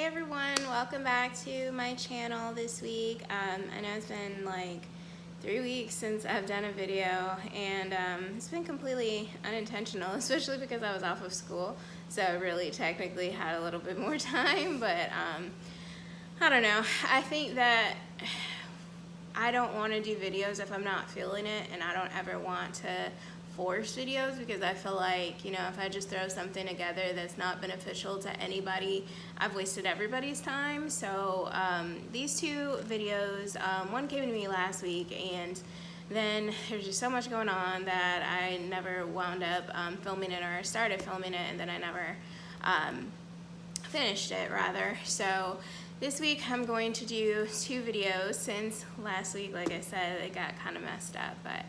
everyone, welcome back to my channel this week. I know it's been like 3 weeks since I've done a video, and it's been completely unintentional, especially because I was off of school, so I really technically had a little bit more time, but I don't know. I think that I don't want to do videos if I'm not feeling it, and I don't ever want to force videos, because I feel like, if I just throw something together that's not beneficial to anybody, I've wasted everybody's time. So these two videos, one came to me last week, and then there's just so much going on that I never wound up filming it, or I started filming it and then I never finished it, rather. So this week I'm going to do two videos, since last week, like I said, it got kind of messed up. But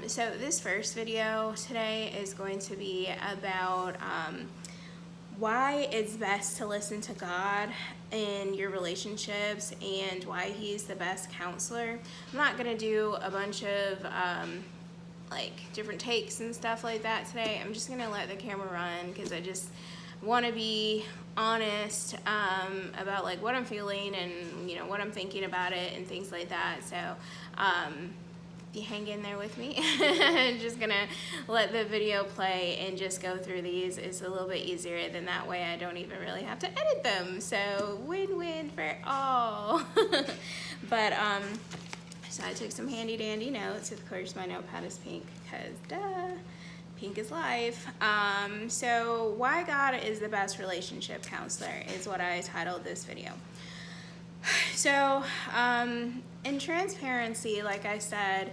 so this first video today is going to be about why it's best to listen to God in your relationships and why He's the best counselor. I'm not going to do a bunch of like different takes and stuff like that today. I'm just going to let the camera run, because I just want to be honest about like what I'm feeling and what I'm thinking about it and things like that. So if you hang in there with me, I'm just gonna let the video play and just go through these. It's a little bit easier, than that way I don't even really have to edit them. So win-win for all. But so I took some handy dandy notes. Of course my notepad is pink, because duh, pink is life. So why God is the best relationship counselor is what I titled this video. So in transparency, like I said,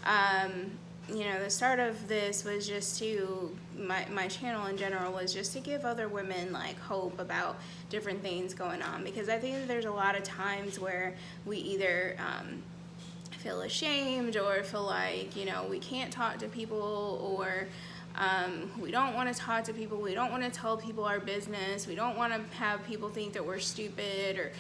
the start of this was just to, my channel in general was just to give other women like hope about different things going on, because I think that there's a lot of times where we either feel ashamed, or feel like we can't talk to people, or we don't want to talk to people, we don't want to tell people our business, we don't want to have people think that we're stupid, or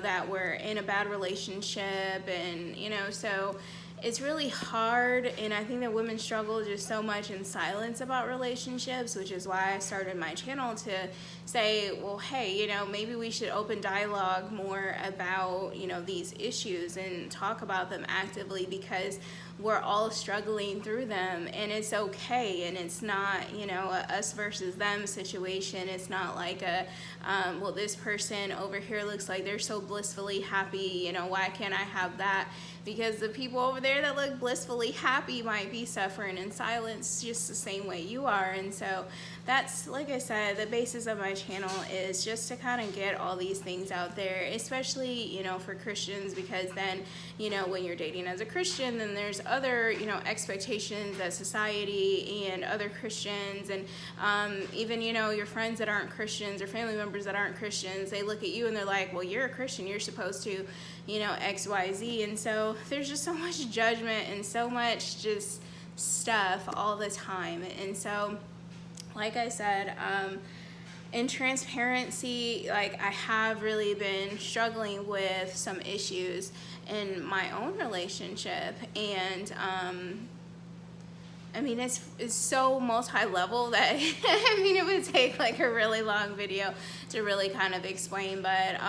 that we're in a bad relationship, and so it's really hard. And I think that women struggle just so much in silence about relationships, which is why I started my channel, to say, well, hey, maybe we should open dialogue more about these issues and talk about them actively, because we're all struggling through them, and it's okay. And it's not a us versus them situation. It's not like a well, this person over here looks like they're so blissfully happy, why can't I have that? Because the people over there that look blissfully happy might be suffering in silence just the same way you are. And so that's, like I said, the basis of my channel is just to kind of get all these things out there, especially for Christians, because then when you're dating as a Christian, then there's other expectations that society and other Christians, and even your friends that aren't Christians, or family members that aren't Christians, they look at you and they're like, well, you're a Christian, you're supposed to XYZ. And so there's just so much judgment and so much just stuff all the time. And so, like I said, in transparency, like I have really been struggling with some issues in my own relationship, and I mean, it's so multi-level that it would take like a really long video to really kind of explain. But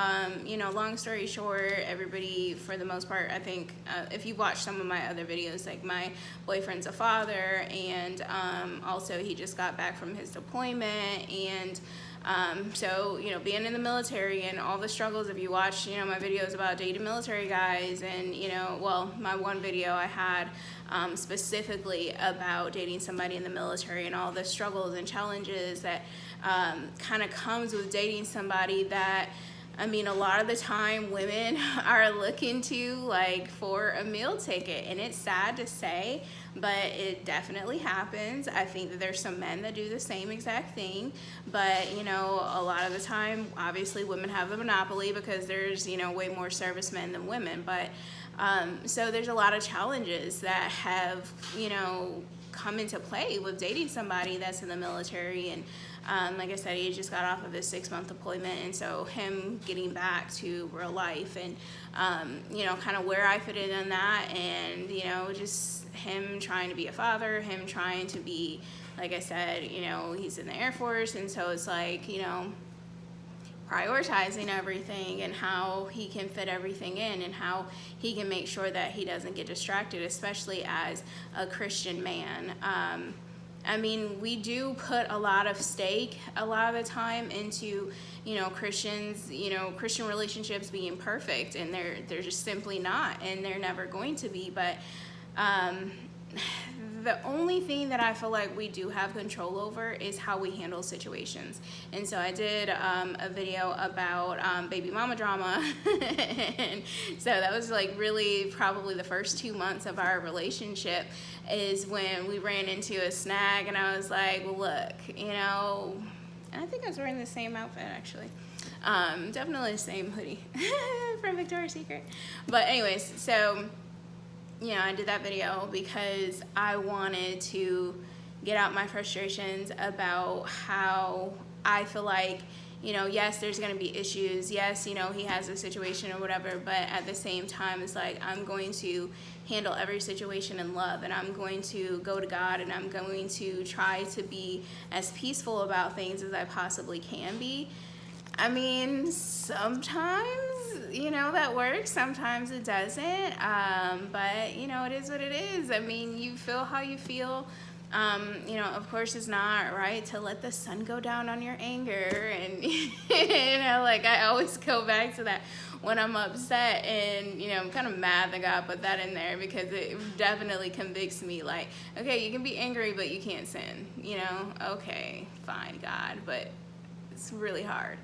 long story short, everybody, for the most part, I think if you watch some of my other videos, like my boyfriend's a father, and also he just got back from his deployment, and so being in the military and all the struggles. If you watch my videos about dating military guys, and well, my one video I had specifically about dating somebody in the military, and all the struggles and challenges that kind of comes with dating somebody that, a lot of the time women are looking to like for a meal ticket. And it's sad to say, but it definitely happens. I think that there's some men that do the same exact thing, but a lot of the time, obviously women have the monopoly, because there's way more servicemen than women. But so there's a lot of challenges that have come into play with dating somebody that's in the military. And like I said, he just got off of his 6-month deployment, and so him getting back to real life, and kind of where I fit in that, and just him trying to be a father, him trying to be, like I said, he's in the Air Force, and so it's like prioritizing everything and how he can fit everything in and how he can make sure that he doesn't get distracted, especially as a Christian man. I mean, we do put a lot of stake a lot of the time into, Christians, Christian relationships being perfect, and they're just simply not, and they're never going to be. But the only thing that I feel like we do have control over is how we handle situations. And so I did a video about baby mama drama. And so that was like really probably the first 2 months of our relationship is when we ran into a snag, and I was like, well, look, I think I was wearing the same outfit actually. Definitely the same hoodie from Victoria's Secret. But anyways, so I did that video because I wanted to get out my frustrations about how I feel like, yes, there's going to be issues. Yes, he has a situation or whatever, but at the same time, it's like I'm going to handle every situation in love, and I'm going to go to God, and I'm going to try to be as peaceful about things as I possibly can be. I mean, sometimes, that works. Sometimes it doesn't. But, it is what it is. I mean, you feel how you feel. Of course it's not right to let the sun go down on your anger. And, I always go back to that when I'm upset and, I'm kind of mad that God put that in there because it definitely convicts me like, okay, you can be angry, but you can't sin, Okay, fine, God, but it's really hard.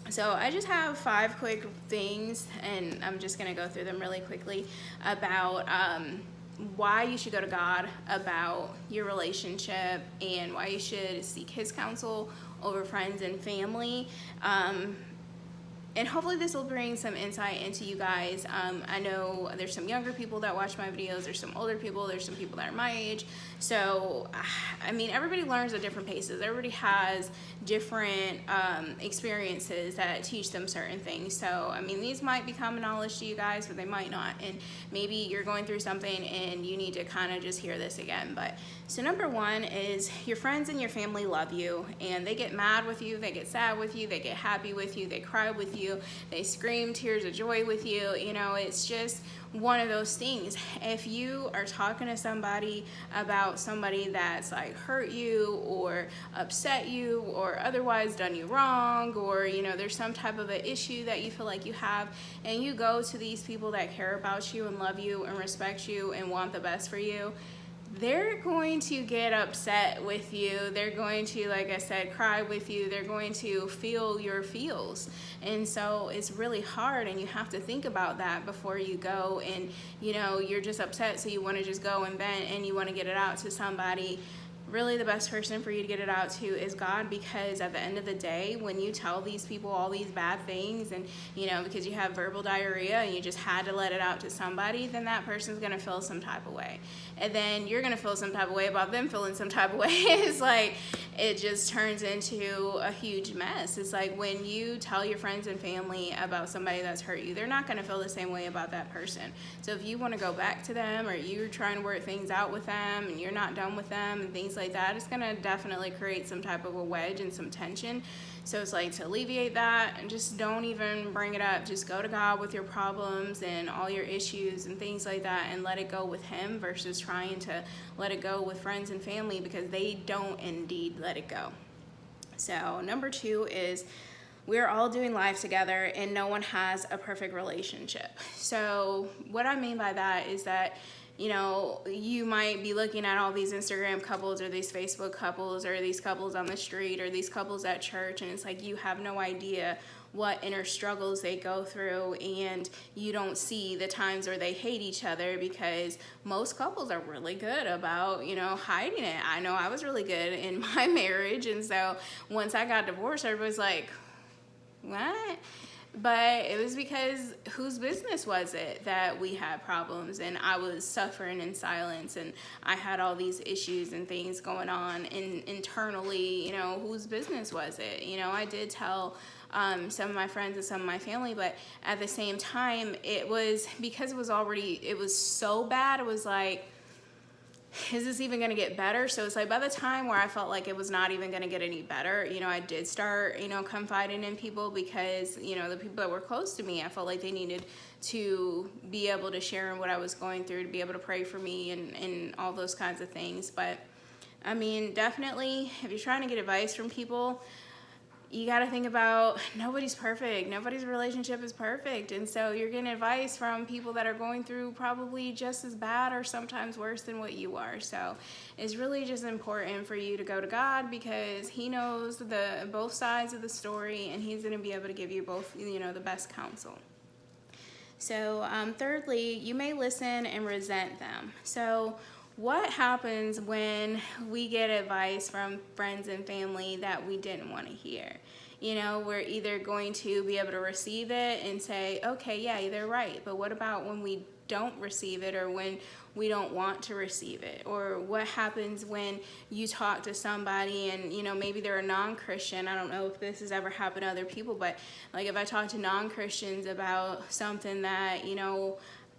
So I just have 5 quick things, and I'm just going to go through them really quickly about why you should go to God about your relationship and why you should seek his counsel over friends and family. And hopefully this will bring some insight into you guys. I know there's some younger people that watch my videos. There's some older people. There's some people that are my age. So, I mean, everybody learns at different paces. Everybody has different experiences that teach them certain things. So, I mean, these might be common knowledge to you guys, but they might not. And maybe you're going through something and you need to kind of just hear this again. But so number 1 is your friends and your family love you, and they get mad with you, they get sad with you, they get happy with you, they cry with you, they scream tears of joy with you. It's just one of those things. If you are talking to somebody about somebody that's like hurt you or upset you or otherwise done you wrong, or there's some type of an issue that you feel like you have, and you go to these people that care about you and love you and respect you and want the best for you, they're going to get upset with you. They're going to, like I said, cry with you. They're going to feel your feels. And so it's really hard, and you have to think about that before you go. And, you're just upset, so you want to just go and vent, and you want to get it out to somebody. Really, the best person for you to get it out to is God, because at the end of the day, when you tell these people all these bad things and, because you have verbal diarrhea and you just had to let it out to somebody, then that person's going to feel some type of way. And then you're going to feel some type of way about them feeling some type of way. It's like, it just turns into a huge mess. It's like when you tell your friends and family about somebody that's hurt you, they're not going to feel the same way about that person. So if you want to go back to them, or you're trying to work things out with them and you're not done with them and things like that, it's going to definitely create some type of a wedge and some tension. So it's like, to alleviate that, and just don't even bring it up. Just go to God with your problems and all your issues and things like that, and let it go with him versus trying to let it go with friends and family, because they don't indeed let it go. So number 2 is, we're all doing life together, and no one has a perfect relationship. So what I mean by that is that, you might be looking at all these Instagram couples or these Facebook couples or these couples on the street or these couples at church, and it's like you have no idea what inner struggles they go through, and you don't see the times where they hate each other, because most couples are really good about, hiding it. I know I was really good in my marriage, and so once I got divorced, everybody's like, what? But it was because whose business was it that we had problems, and I was suffering in silence, and I had all these issues and things going on internally, whose business was it? I did tell some of my friends and some of my family, but at the same time, it was because it was so bad. It was like, is this even going to get better? So it's like by the time where I felt like it was not even going to get any better, I did start, confiding in people because, the people that were close to me, I felt like they needed to be able to share in what I was going through, to be able to pray for me and all those kinds of things. But I mean, definitely, if you're trying to get advice from people, you got to think about nobody's perfect. Nobody's relationship is perfect. And so you're getting advice from people that are going through probably just as bad or sometimes worse than what you are. So it's really just important for you to go to God because he knows both sides of the story, and he's going to be able to give you both, the best counsel. So thirdly, you may listen and resent them. So what happens when we get advice from friends and family that we didn't want to hear? We're either going to be able to receive it and say, okay, yeah, they're right. But what about when we don't receive it, or when we don't want to receive it? Or what happens when you talk to somebody and, maybe they're a non-Christian. I don't know if this has ever happened to other people, but like if I talk to non-Christians about something that,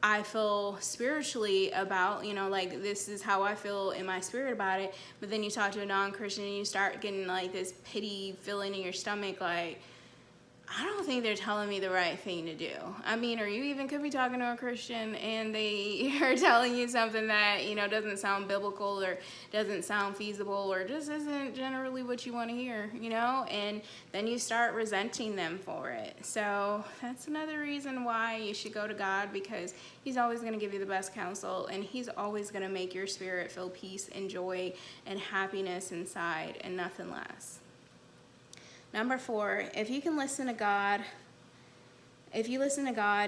I feel spiritually about, like this is how I feel in my spirit about it, but then you talk to a non-Christian and you start getting like this pity feeling in your stomach, like, I don't think they're telling me the right thing to do. I mean, or you even could be talking to a Christian and they are telling you something that, doesn't sound biblical or doesn't sound feasible or just isn't generally what you want to hear, and then you start resenting them for it. So that's another reason why you should go to God, because he's always going to give you the best counsel, and he's always going to make your spirit feel peace and joy and happiness inside and nothing less. Number 4, if you listen to God,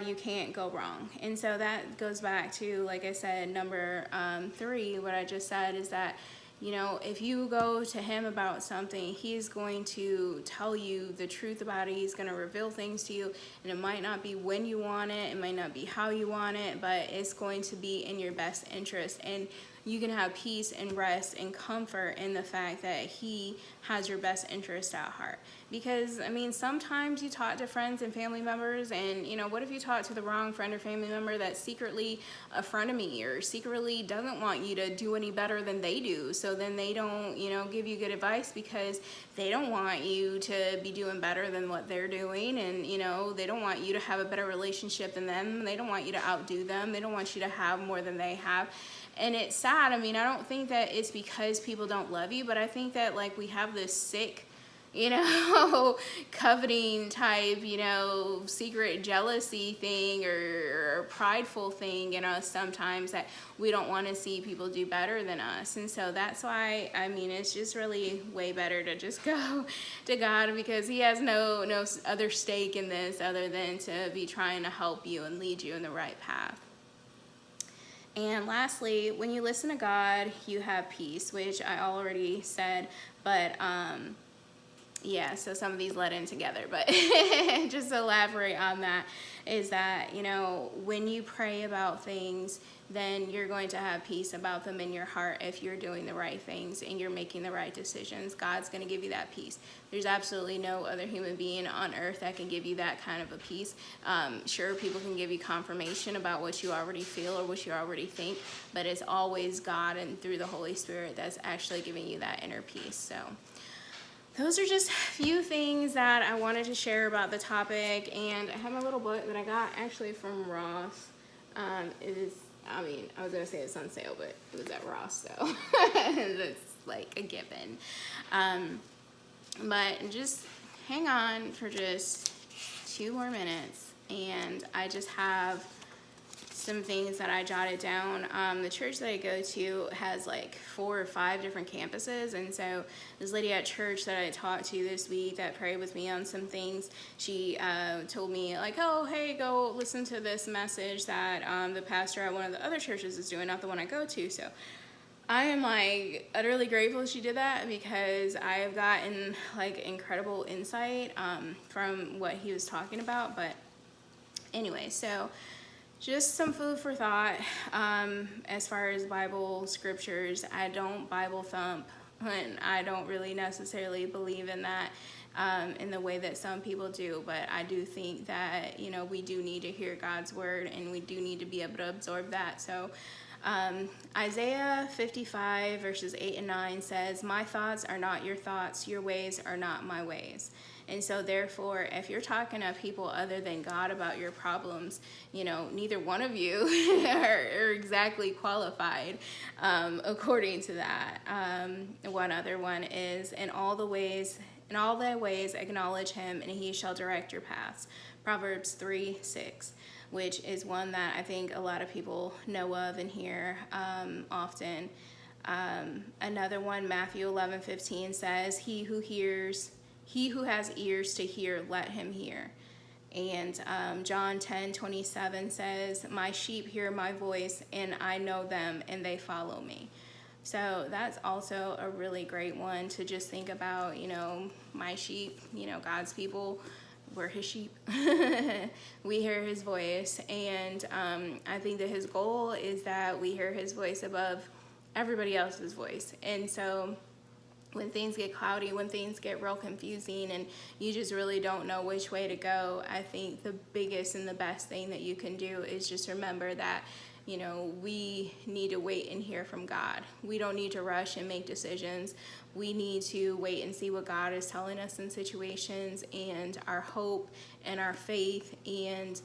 you can't go wrong. And so that goes back to, like I said, number 3, what I just said is that, if you go to him about something, he's going to tell you the truth about it. He's going to reveal things to you, and it might not be when you want it. It might not be how you want it, but it's going to be in your best interest. And you can have peace and rest and comfort in the fact that he has your best interest at heart. Because, I mean, sometimes you talk to friends and family members, and, what if you talk to the wrong friend or family member that's secretly a frenemy or secretly doesn't want you to do any better than they do? So then they don't, give you good advice because they don't want you to be doing better than what they're doing, and, they don't want you to have a better relationship than them. They don't want you to outdo them. They don't want you to have more than they have. And it's sad. I mean, I don't think that it's because people don't love you, but I think that, like, we have this sick, coveting type, secret jealousy thing or prideful thing in us sometimes, that we don't want to see people do better than us. And so that's why, I mean, it's just really way better to just go to God, because he has no other stake in this other than to be trying to help you and lead you in the right path. And lastly, when you listen to God, you have peace, which I already said, but yeah, so some of these led in together, but just to elaborate on that is that, when you pray about things, then you're going to have peace about them in your heart if you're doing the right things and you're making the right decisions. God's going to give you that peace. There's absolutely no other human being on earth that can give you that kind of a peace. Sure, people can give you confirmation about what you already feel or what you already think, but it's always God and through the Holy Spirit that's actually giving you that inner peace. So those are just a few things that I wanted to share about the topic. And I have a little book that I got actually from Ross. I was going to say it's on sale, but it was at Ross, so that's like a given. But just hang on for just 2 more minutes, and I just have some things that I jotted down. The church that I go to has like 4 or 5 different campuses, and so this lady at church that I talked to this week that prayed with me on some things, she told me like, oh, hey, go listen to this message that the pastor at one of the other churches is doing, not the one I go to. So I am like utterly grateful she did that, because I have gotten like incredible insight from what he was talking about. But anyway, so just some food for thought. As far as Bible scriptures, I don't Bible thump, and I don't really necessarily believe in that in the way that some people do, but I do think that, we do need to hear God's word, and we do need to be able to absorb that. So Isaiah 55 verses 8 and 9 says, "My thoughts are not your thoughts, your ways are not my ways." And so therefore, if you're talking to people other than God about your problems, neither one of you are exactly qualified according to that. One other one is, in all thy ways acknowledge him, and he shall direct your paths. Proverbs 3:6, which is one that I think a lot of people know of and hear often. Another one, Matthew 11:15 says, He who has ears to hear, let him hear. And John 10:27 says, "My sheep hear my voice, and I know them, and they follow me." So that's also a really great one to just think about, my sheep, God's people, we're his sheep. We hear his voice. And I think that his goal is that we hear his voice above everybody else's voice. And so when things get cloudy, when things get real confusing and you just really don't know which way to go, I think the biggest and the best thing that you can do is just remember that, we need to wait and hear from God. We don't need to rush and make decisions. We need to wait and see what God is telling us in situations, and our hope and our faith and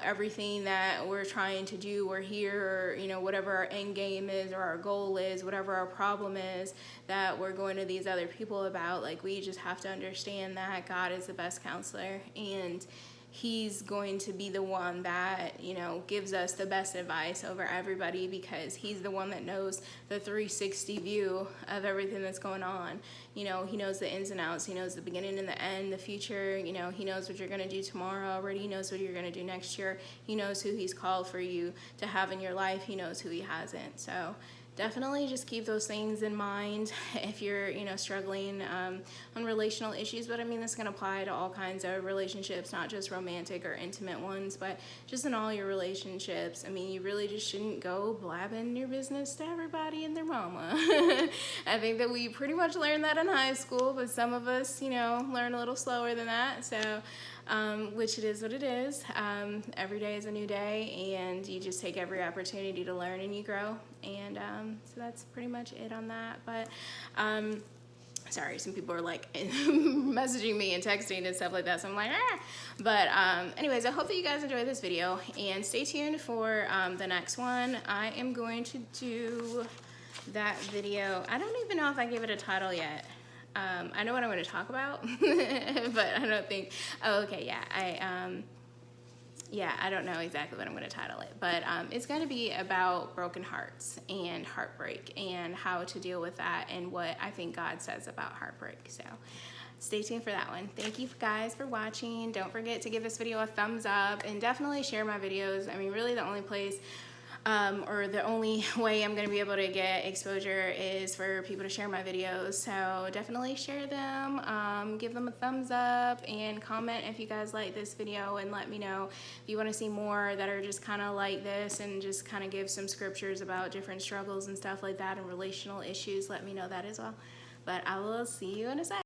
everything that we're trying to do or hear, or whatever our end game is or our goal is, whatever our problem is that we're going to these other people about, we just have to understand that God is the best counselor, and he's going to be the one that, gives us the best advice over everybody, because he's the one that knows the 360 view of everything that's going on. He knows the ins and outs. He knows the beginning and the end, the future. He knows what you're going to do tomorrow already. He knows what you're going to do next year. He knows who he's called for you to have in your life. He knows who he hasn't. So definitely just keep those things in mind if you're, struggling on relational issues. But I mean, this can apply to all kinds of relationships, not just romantic or intimate ones, but just in all your relationships. I mean, you really just shouldn't go blabbing your business to everybody and their mama. I think that we pretty much learned that in high school, but some of us, learn a little slower than that. So which it is what it is. Every day is a new day, and you just take every opportunity to learn and you grow. And so that's pretty much it on that. But sorry, some people are messaging me and texting and stuff like that, so I'm like, ah. But anyways, I hope that you guys enjoyed this video, and stay tuned for the next one. I am going to do that video. I don't even know if I gave it a title yet. I know what I'm going to talk about, but I don't think, I don't know exactly what I'm going to title it, but it's going to be about broken hearts and heartbreak and how to deal with that and what I think God says about heartbreak. So stay tuned for that one. Thank you guys for watching. Don't forget to give this video a thumbs up, and definitely share my videos. I mean, really the only place or the only way I'm going to be able to get exposure is for people to share my videos. So definitely share them, give them a thumbs up, and comment if you guys like this video, and let me know if you want to see more that are just kind of like this and just kind of give some scriptures about different struggles and stuff like that and relational issues. Let me know that as well. But I will see you in a sec.